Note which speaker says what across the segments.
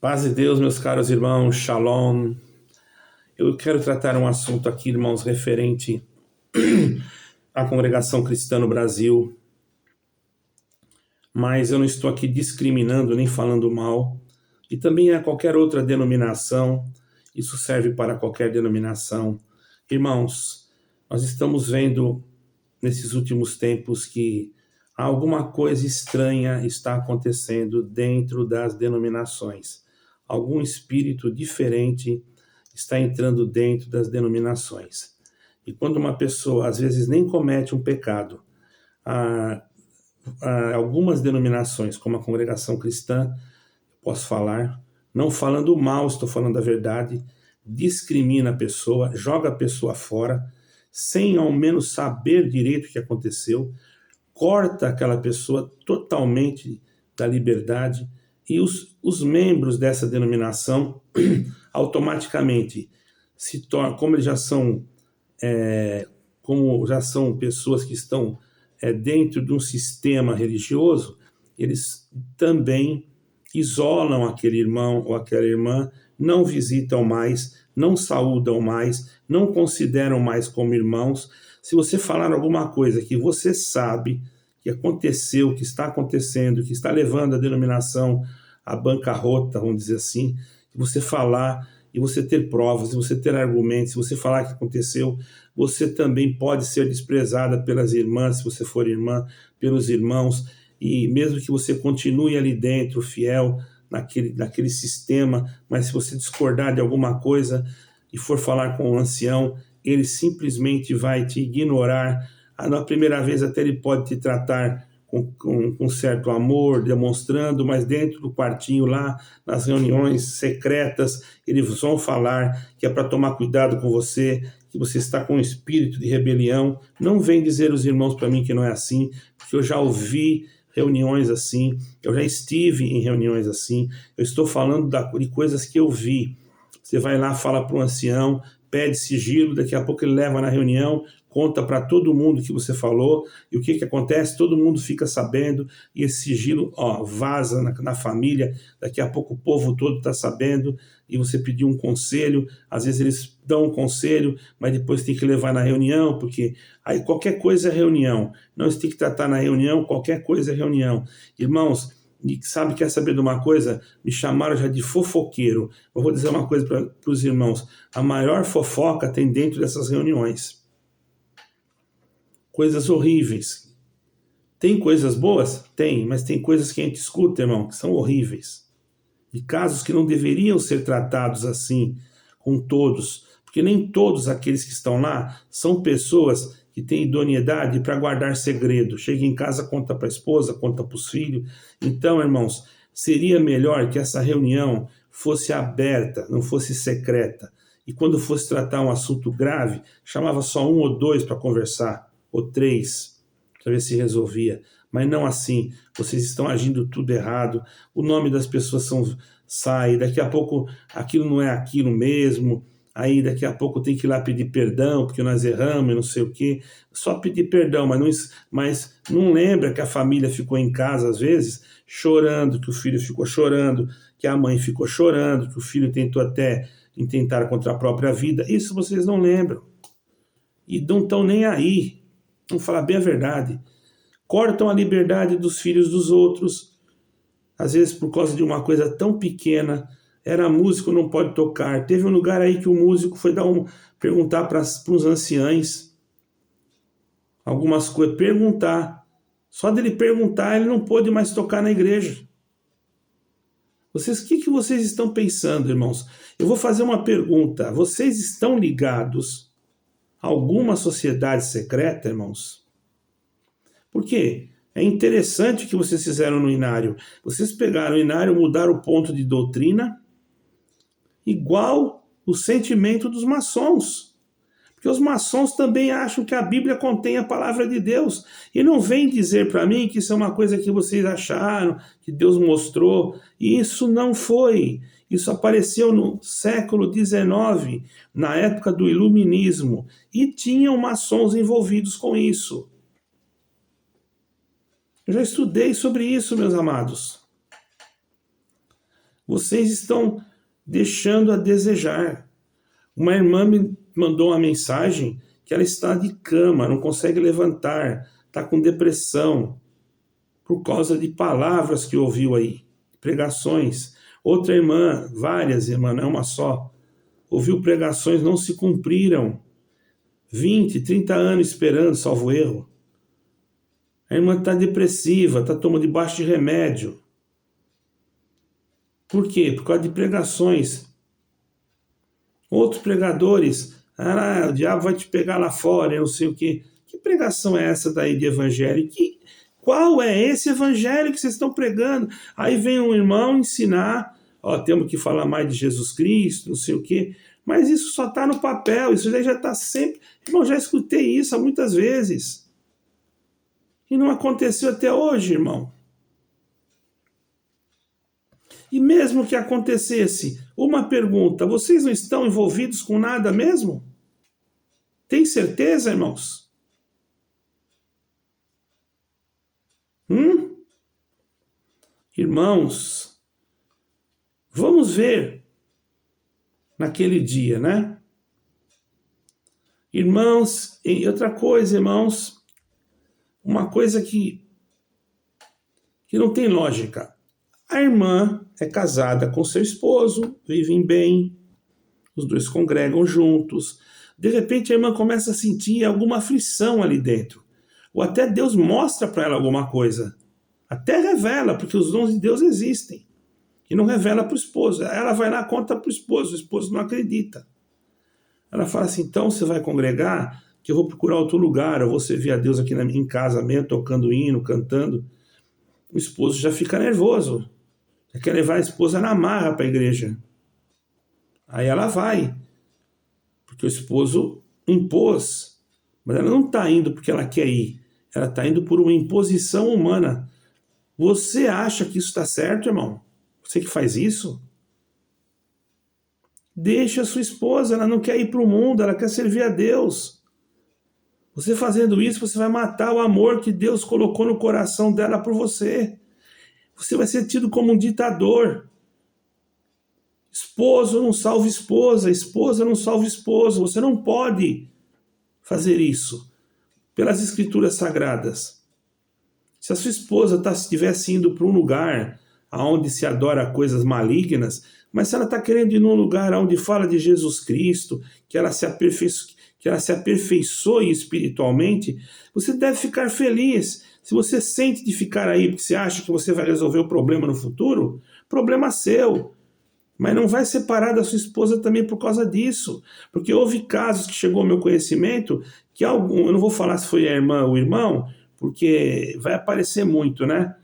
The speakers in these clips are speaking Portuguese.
Speaker 1: Paz de Deus, meus caros irmãos, Shalom. Eu quero tratar um assunto aqui, irmãos, referente à congregação cristã no Brasil, mas eu não estou aqui discriminando nem falando mal, e também a qualquer outra denominação, isso serve para qualquer denominação. Irmãos, nós estamos vendo nesses últimos tempos que alguma coisa estranha está acontecendo dentro das denominações. Algum espírito diferente está entrando dentro das denominações. E quando uma pessoa, às vezes, nem comete um pecado, algumas denominações, como a congregação cristã, posso falar, não falando mal, estou falando a verdade, discrimina a pessoa, joga a pessoa fora, sem ao menos saber direito o que aconteceu, corta aquela pessoa totalmente da liberdade, e os membros dessa denominação automaticamente se tornam, como eles já são, pessoas que estão dentro de um sistema religioso, eles também isolam aquele irmão ou aquela irmã, não visitam mais, não saúdam mais, não consideram mais como irmãos. Se você falar alguma coisa que você sabe que aconteceu, que está acontecendo, que está levando a denominação à bancarrota, vamos dizer assim, se você falar e você ter provas, se você ter argumentos, se você falar que aconteceu, você também pode ser desprezada pelas irmãs, se você for irmã, pelos irmãos, e mesmo que você continue ali dentro, fiel naquele sistema, mas se você discordar de alguma coisa e for falar com o ancião, ele simplesmente vai te ignorar. Na primeira vez até ele pode te tratar com certo amor, demonstrando, mas dentro do quartinho lá, nas reuniões secretas, eles vão falar que é para tomar cuidado com você, que você está com um espírito de rebelião. Não vem dizer os irmãos para mim que não é assim, porque eu já ouvi reuniões assim, eu já estive em reuniões assim, eu estou falando de coisas que eu vi. Você vai lá, fala para o ancião, pede sigilo, daqui a pouco ele leva na reunião, conta para todo mundo o que você falou, e o que acontece? Todo mundo fica sabendo, e esse sigilo vaza na família, daqui a pouco o povo todo está sabendo, e você pediu um conselho, às vezes eles dão um conselho, mas depois tem que levar na reunião, porque aí qualquer coisa é reunião, não você tem que tratar na reunião, qualquer coisa é reunião. Irmãos, e sabe, quer saber de uma coisa? Me chamaram já de fofoqueiro. Eu vou dizer uma coisa para os irmãos, a maior fofoca tem dentro dessas reuniões. Coisas horríveis. Tem coisas boas? Tem, mas tem coisas que a gente escuta, irmão, que são horríveis. E casos que não deveriam ser tratados assim com todos, porque nem todos aqueles que estão lá são pessoas que têm idoneidade para guardar segredo. Chega em casa, conta para a esposa, conta para os filhos. Então, irmãos, seria melhor que essa reunião fosse aberta, não fosse secreta. E quando fosse tratar um assunto grave, chamava só um ou dois para conversar, ou três, para ver se resolvia. Mas não assim, vocês estão agindo tudo errado, o nome das pessoas sai, daqui a pouco aquilo não é aquilo mesmo, aí daqui a pouco tem que ir lá pedir perdão, porque nós erramos e não sei o quê. Só pedir perdão, mas não lembra que a família ficou em casa, às vezes, chorando, que o filho ficou chorando, que a mãe ficou chorando, que o filho tentou até intentar contra a própria vida. Isso vocês não lembram. E não estão nem aí. Vamos falar bem a verdade. Cortam a liberdade dos filhos dos outros, às vezes por causa de uma coisa tão pequena. Era músico, não pode tocar. Teve um lugar aí que o músico foi perguntar para os anciães algumas coisas, perguntar. Só dele perguntar, ele não pôde mais tocar na igreja. O que vocês estão pensando, irmãos? Eu vou fazer uma pergunta. Vocês estão ligados a alguma sociedade secreta, irmãos? Por quê? É interessante o que vocês fizeram no Inário. Vocês pegaram o Inário, mudaram o ponto de doutrina, igual o sentimento dos maçons. Porque os maçons também acham que a Bíblia contém a palavra de Deus. E não vem dizer para mim que isso é uma coisa que vocês acharam, que Deus mostrou. E isso não foi. Isso apareceu no século XIX, na época do Iluminismo. E tinham maçons envolvidos com isso. Eu já estudei sobre isso, meus amados. Vocês estão deixando a desejar. Uma irmã me mandou uma mensagem que ela está de cama, não consegue levantar, está com depressão, por causa de palavras que ouviu aí, pregações. Outra irmã, várias irmãs, não é uma só, ouviu pregações, não se cumpriram. 20, 30 anos esperando, salvo erro. A irmã está depressiva, está tomando debaixo de remédio. Por quê? Por causa de pregações. Outros pregadores, o diabo vai te pegar lá fora, eu não sei o quê. Que pregação é essa daí de evangelho? Qual é esse evangelho que vocês estão pregando? Aí vem um irmão ensinar, temos que falar mais de Jesus Cristo, não sei o quê. Mas isso só está no papel, isso daí já está sempre... Irmão, já escutei isso muitas vezes. E não aconteceu até hoje, irmão. E mesmo que acontecesse, uma pergunta, vocês não estão envolvidos com nada mesmo? Tem certeza, irmãos? Irmãos, vamos ver naquele dia, né? Irmãos, e outra coisa, irmãos, uma coisa que não tem lógica. A irmã é casada com seu esposo, vivem bem, os dois congregam juntos. De repente a irmã começa a sentir alguma aflição ali dentro. Ou até Deus mostra para ela alguma coisa. Até revela, porque os dons de Deus existem. E não revela para o esposo. Ela vai lá, conta para o esposo não acredita. Ela fala assim, então você vai congregar, que eu vou procurar outro lugar, eu vou servir a Deus aqui em casa mesmo, tocando hino, cantando. O esposo já fica nervoso. Já quer levar a esposa na marra para a igreja. Aí ela vai, porque o esposo impôs. Mas ela não está indo porque ela quer ir. Ela está indo por uma imposição humana. Você acha que isso está certo, irmão? Você que faz isso? Deixa a sua esposa, ela não quer ir para o mundo, ela quer servir a Deus. Você fazendo isso, você vai matar o amor que Deus colocou no coração dela por você. Você vai ser tido como um ditador. Esposo não salva esposa, esposa não salva esposo. Você não pode fazer isso pelas escrituras sagradas. Se a sua esposa estivesse indo para um lugar onde se adora coisas malignas, mas se ela está querendo ir num lugar onde fala de Jesus Cristo, que ela se aperfeiçoe espiritualmente, você deve ficar feliz. Se você sente de ficar aí porque você acha que você vai resolver o problema no futuro, problema seu. Mas não vai separar da sua esposa também por causa disso. Porque houve casos que chegou ao meu conhecimento que eu não vou falar se foi a irmã ou o irmão, porque vai aparecer muito, né?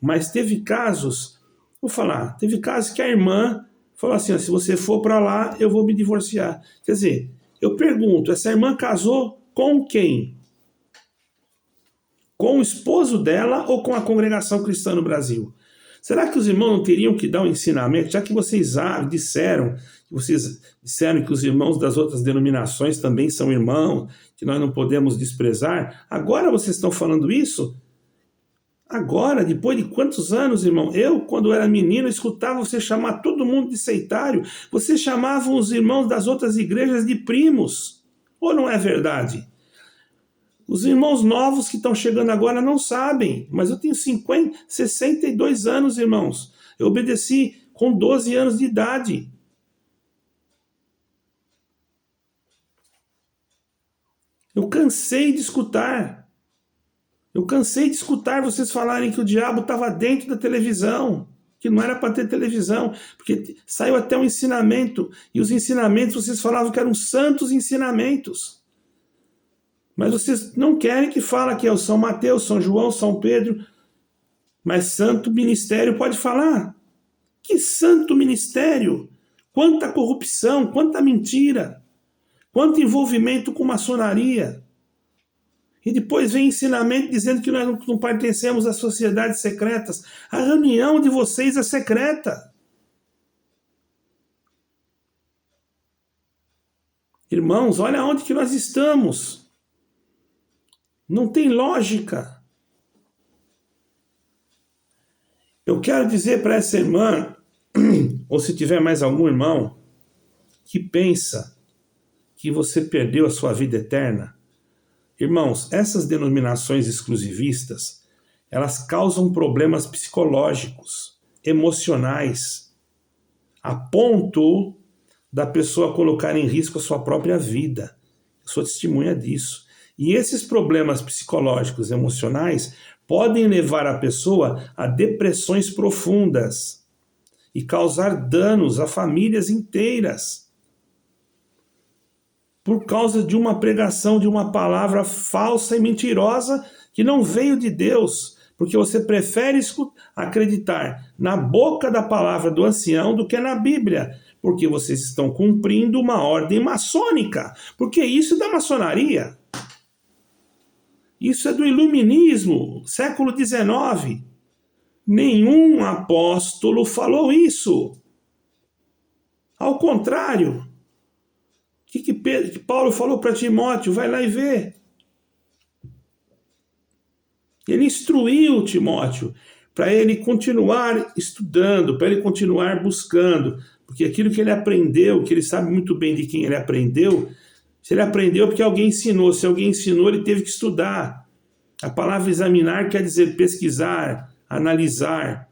Speaker 1: Mas teve casos, teve casos que a irmã falou assim, se você for para lá, eu vou me divorciar. Quer dizer, eu pergunto, essa irmã casou com quem? Com o esposo dela ou com a congregação cristã no Brasil? Será que os irmãos não teriam que dar um ensinamento, já que vocês disseram que os irmãos das outras denominações também são irmãos, que nós não podemos desprezar? Agora vocês estão falando isso? Agora, depois de quantos anos, irmão? Eu, quando era menino, escutava você chamar todo mundo de sectário. Você chamava os irmãos das outras igrejas de primos. Ou não é verdade? Os irmãos novos que estão chegando agora não sabem, mas eu tenho 62 anos, irmãos. Eu obedeci com 12 anos de idade. Eu cansei de escutar. Eu cansei de escutar vocês falarem que o diabo estava dentro da televisão, que não era para ter televisão, porque saiu até um ensinamento, e os ensinamentos vocês falavam que eram santos ensinamentos. Mas vocês não querem que fale que é o São Mateus, São João, São Pedro, mas santo ministério pode falar. Que santo ministério? Quanta corrupção, quanta mentira, quanto envolvimento com maçonaria. E depois vem ensinamento dizendo que nós não pertencemos às sociedades secretas. A reunião de vocês é secreta. Irmãos, olha onde que nós estamos. Não tem lógica. Eu quero dizer para essa irmã ou se tiver mais algum irmão que pensa que você perdeu a sua vida eterna, irmãos, essas denominações exclusivistas, elas causam problemas psicológicos, emocionais, a ponto da pessoa colocar em risco a sua própria vida. Eu sou testemunha disso. E esses problemas psicológicos, emocionais, podem levar a pessoa a depressões profundas e causar danos a famílias inteiras por causa de uma pregação, de uma palavra falsa e mentirosa que não veio de Deus, porque você prefere acreditar na boca da palavra do ancião do que na Bíblia, porque vocês estão cumprindo uma ordem maçônica, porque isso é da maçonaria. Isso é do iluminismo, século XIX. Nenhum apóstolo falou isso. Ao contrário, o que Paulo falou para Timóteo? Vai lá e vê. Ele instruiu Timóteo para ele continuar estudando, para ele continuar buscando, porque aquilo que ele aprendeu, que ele sabe muito bem de quem ele aprendeu, se ele aprendeu porque alguém ensinou, se alguém ensinou, ele teve que estudar. A palavra examinar quer dizer pesquisar, analisar.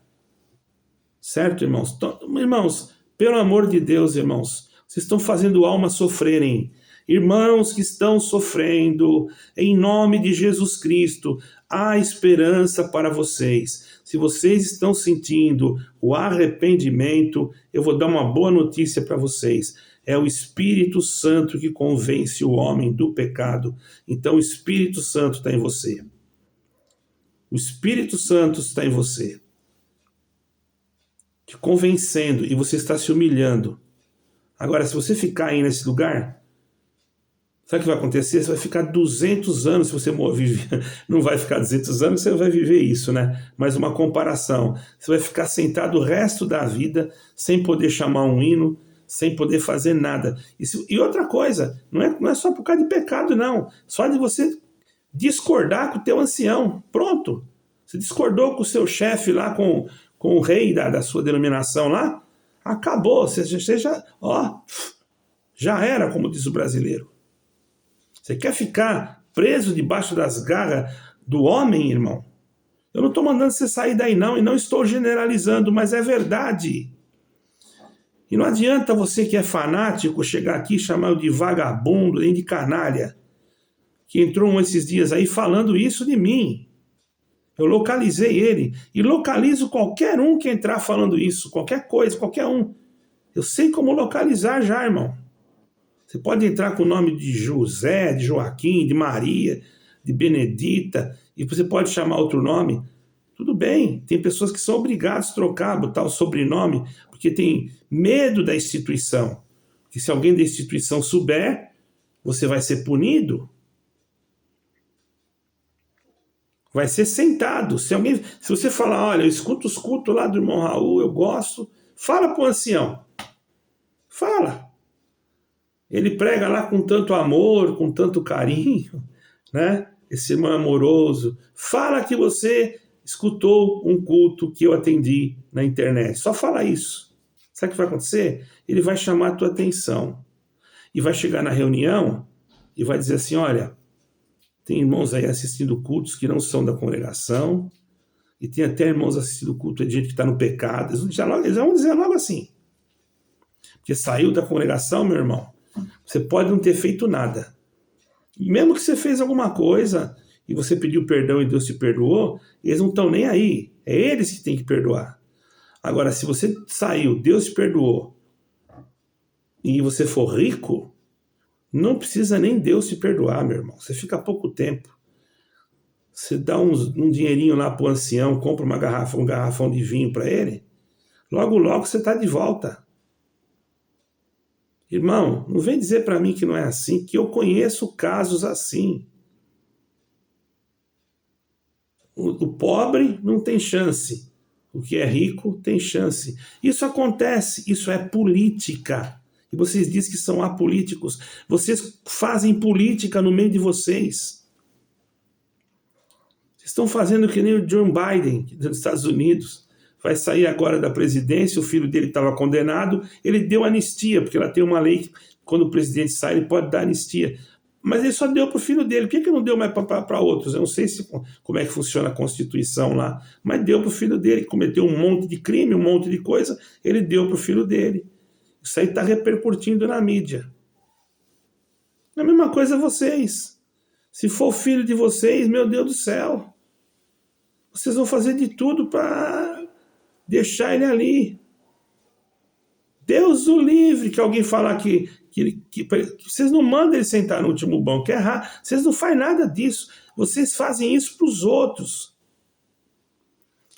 Speaker 1: Certo, irmãos? Então, irmãos, pelo amor de Deus, irmãos, vocês estão fazendo almas sofrerem. Irmãos que estão sofrendo, em nome de Jesus Cristo, há esperança para vocês. Se vocês estão sentindo o arrependimento, eu vou dar uma boa notícia para vocês. É o Espírito Santo que convence o homem do pecado. Então o Espírito Santo está em você. O Espírito Santo está em você, te convencendo, e você está se humilhando. Agora, se você ficar aí nesse lugar, sabe o que vai acontecer? Você vai ficar 200 anos, se você não vai ficar 200 anos, você vai viver isso, né? Mas uma comparação, você vai ficar sentado o resto da vida, sem poder chamar um hino, sem poder fazer nada. E outra coisa, não é só por causa de pecado, não. Só de você discordar com o teu ancião. Pronto. Você discordou com o seu chefe lá, com o rei da sua denominação lá, acabou. Você já era, como diz o brasileiro. Você quer ficar preso debaixo das garras do homem, irmão? Eu não estou mandando você sair daí não, e não estou generalizando, mas é verdade. E não adianta você que é fanático chegar aqui e chamar eu de vagabundo, nem de canalha, que entrou esses dias aí falando isso de mim. Eu localizei ele, e localizo qualquer um que entrar falando isso, qualquer coisa, qualquer um. Eu sei como localizar já, irmão. Você pode entrar com o nome de José, de Joaquim, de Maria, de Benedita, e você pode chamar outro nome. Tudo bem, tem pessoas que são obrigadas a trocar, botar o sobrenome, porque tem medo da instituição. Que se alguém da instituição souber, você vai ser punido. Vai ser sentado. Se você falar, olha, eu escuto os cultos lá do irmão Raul, eu gosto, fala para o ancião. Fala. Ele prega lá com tanto amor, com tanto carinho, né? Esse irmão amoroso. Fala que você escutou um culto que eu atendi na internet. Só fala isso. Sabe o que vai acontecer? Ele vai chamar a tua atenção. E vai chegar na reunião e vai dizer assim, olha, tem irmãos aí assistindo cultos que não são da congregação, e tem até irmãos assistindo culto de gente que está no pecado. Eles vão dizer logo assim. Porque saiu da congregação, meu irmão, você pode não ter feito nada. E mesmo que você fez alguma coisa e você pediu perdão e Deus te perdoou, eles não estão nem aí. É eles que têm que perdoar. Agora, se você saiu, Deus te perdoou, e você for rico, não precisa nem Deus te perdoar, meu irmão. Você fica pouco tempo. Você dá um dinheirinho lá pro ancião, compra um garrafão de vinho para ele, logo, logo você está de volta. Irmão, não vem dizer para mim que não é assim, que eu conheço casos assim. O pobre não tem chance. O que é rico tem chance. Isso acontece, isso é política. E vocês dizem que são apolíticos. Vocês fazem política no meio de vocês. Vocês estão fazendo que nem o Joe Biden, dos Estados Unidos. vai sair agora da presidência, o filho dele estava condenado, ele deu anistia, porque ela tem uma lei que quando o presidente sai, ele pode dar anistia. Mas ele só deu para o filho dele. Por que não deu mais para outros? Eu não sei como é que funciona a Constituição lá, mas deu para o filho dele, que cometeu um monte de crime, um monte de coisa, ele deu para o filho dele. Isso aí está repercutindo na mídia. A mesma coisa vocês. Se for o filho de vocês, meu Deus do céu, vocês vão fazer de tudo para deixar ele ali. Deus o livre que alguém falar que vocês não mandam ele sentar no último banco, é errado. Vocês não fazem nada disso. Vocês fazem isso para os outros.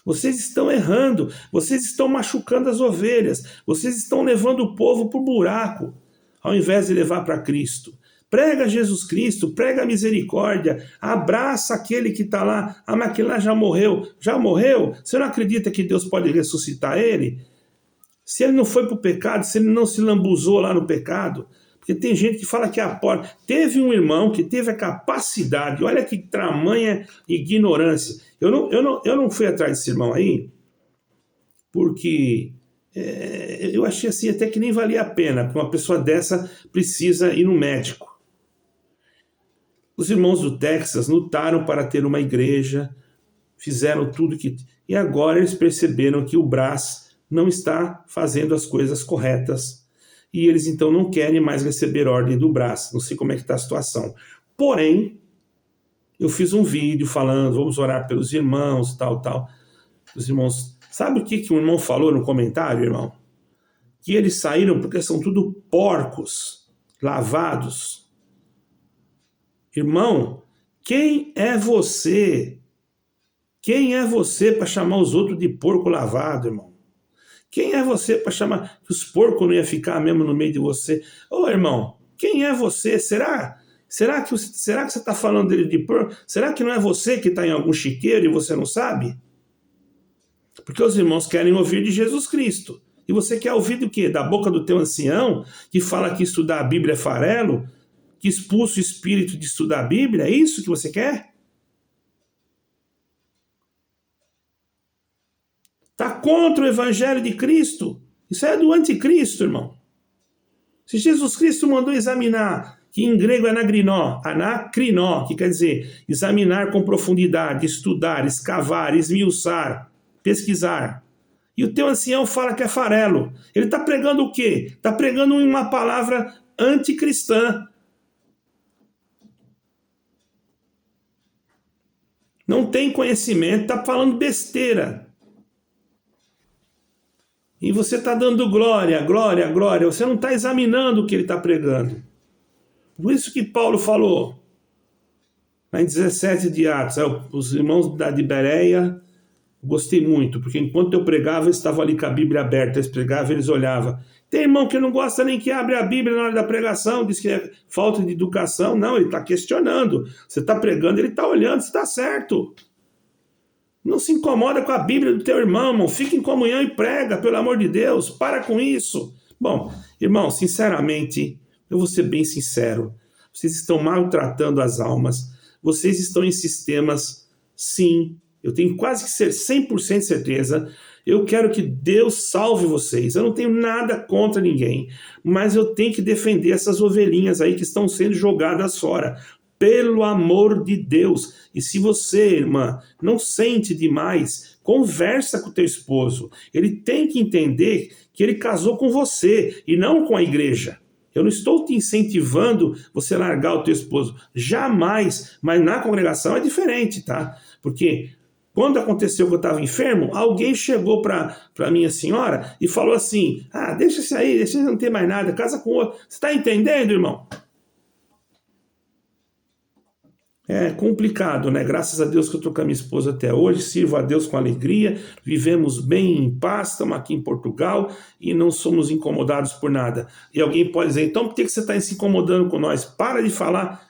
Speaker 1: Vocês estão errando. Vocês estão machucando as ovelhas. Vocês estão levando o povo para o buraco, ao invés de levar para Cristo. Prega Jesus Cristo, prega a misericórdia, abraça aquele que está lá. Ah, mas aquele lá já morreu. Já morreu? Você não acredita que Deus pode ressuscitar ele? Se ele não foi para o pecado, se ele não se lambuzou lá no pecado, porque tem gente que fala que a porta... Teve um irmão que teve a capacidade, olha que tamanha ignorância. Eu não fui atrás desse irmão aí, porque eu achei assim até que nem valia a pena, porque uma pessoa dessa precisa ir no médico. Os irmãos do Texas lutaram para ter uma igreja, fizeram tudo que... E agora eles perceberam que o Brás não está fazendo as coisas corretas. E eles então não querem mais receber ordem do Brás. Não sei como é que está a situação. Porém, eu fiz um vídeo falando, vamos orar pelos irmãos, tal. Os irmãos... Sabe o que um irmão falou no comentário, irmão? Que eles saíram porque são tudo porcos, lavados. Irmão, quem é você? Quem é você para chamar os outros de porco lavado, irmão? Quem é você para chamar que os porcos não iam ficar mesmo no meio de você? Ô, irmão, quem é você? Será que você está falando dele de porco? Será que não é você que está em algum chiqueiro e você não sabe? Porque os irmãos querem ouvir de Jesus Cristo. E você quer ouvir do quê? Da boca do teu ancião, que fala que estudar a Bíblia é farelo? Que expulsa o espírito de estudar a Bíblia? É isso que você quer? Está contra o Evangelho de Cristo. Isso é do anticristo, irmão. Se Jesus Cristo mandou examinar, que em grego é anakrinó, que quer dizer examinar com profundidade, estudar, escavar, esmiuçar, pesquisar. E o teu ancião fala que é farelo. Ele está pregando o quê? Está pregando uma palavra anticristã. Não tem conhecimento, está falando besteira. E você está dando glória. Você não está examinando o que ele está pregando. Por isso que Paulo falou, em 17 de Atos, os irmãos de Bereia, gostei muito, porque enquanto eu pregava, eles estavam ali com a Bíblia aberta, eles pregavam, eles olhavam. Tem irmão que não gosta nem que abre a Bíblia na hora da pregação, diz que é falta de educação. Não, ele está questionando. Você está pregando, ele está olhando se está certo. Não se incomoda com a Bíblia do teu irmão, fica em comunhão e prega, pelo amor de Deus, para com isso. Bom, irmão, sinceramente, eu vou ser bem sincero, vocês estão maltratando as almas, vocês estão em sistemas, sim, eu tenho quase que ser 100% certeza, eu quero que Deus salve vocês, eu não tenho nada contra ninguém, mas eu tenho que defender essas ovelhinhas aí que estão sendo jogadas fora. Pelo amor de Deus. E se você, irmã, não sente demais, conversa com o teu esposo. Ele tem que entender que ele casou com você e não com a igreja. Eu não estou te incentivando você largar o teu esposo. Jamais. Mas na congregação é diferente, tá? Porque quando aconteceu que eu estava enfermo, alguém chegou para minha senhora e falou assim, deixa isso aí, deixa não ter mais nada, casa com outro. Você está entendendo, irmão? É complicado, né? Graças a Deus que eu estou com a minha esposa até hoje, sirvo a Deus com alegria, vivemos bem em paz, estamos aqui em Portugal e não somos incomodados por nada. E alguém pode dizer, então por que você está se incomodando com nós? Para de falar.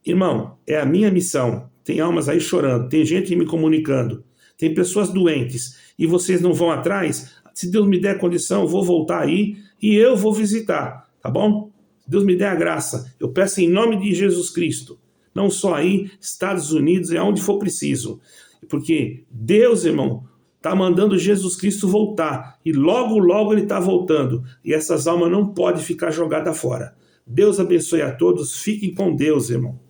Speaker 1: Irmão, é a minha missão. Tem almas aí chorando, tem gente me comunicando, tem pessoas doentes e vocês não vão atrás? Se Deus me der condição, eu vou voltar aí e eu vou visitar, tá bom? Se Deus me der a graça, eu peço em nome de Jesus Cristo. Não só aí, Estados Unidos, é onde for preciso. Porque Deus, irmão, está mandando Jesus Cristo voltar, e logo, logo ele está voltando, e essas almas não podem ficar jogadas fora. Deus abençoe a todos, fiquem com Deus, irmão.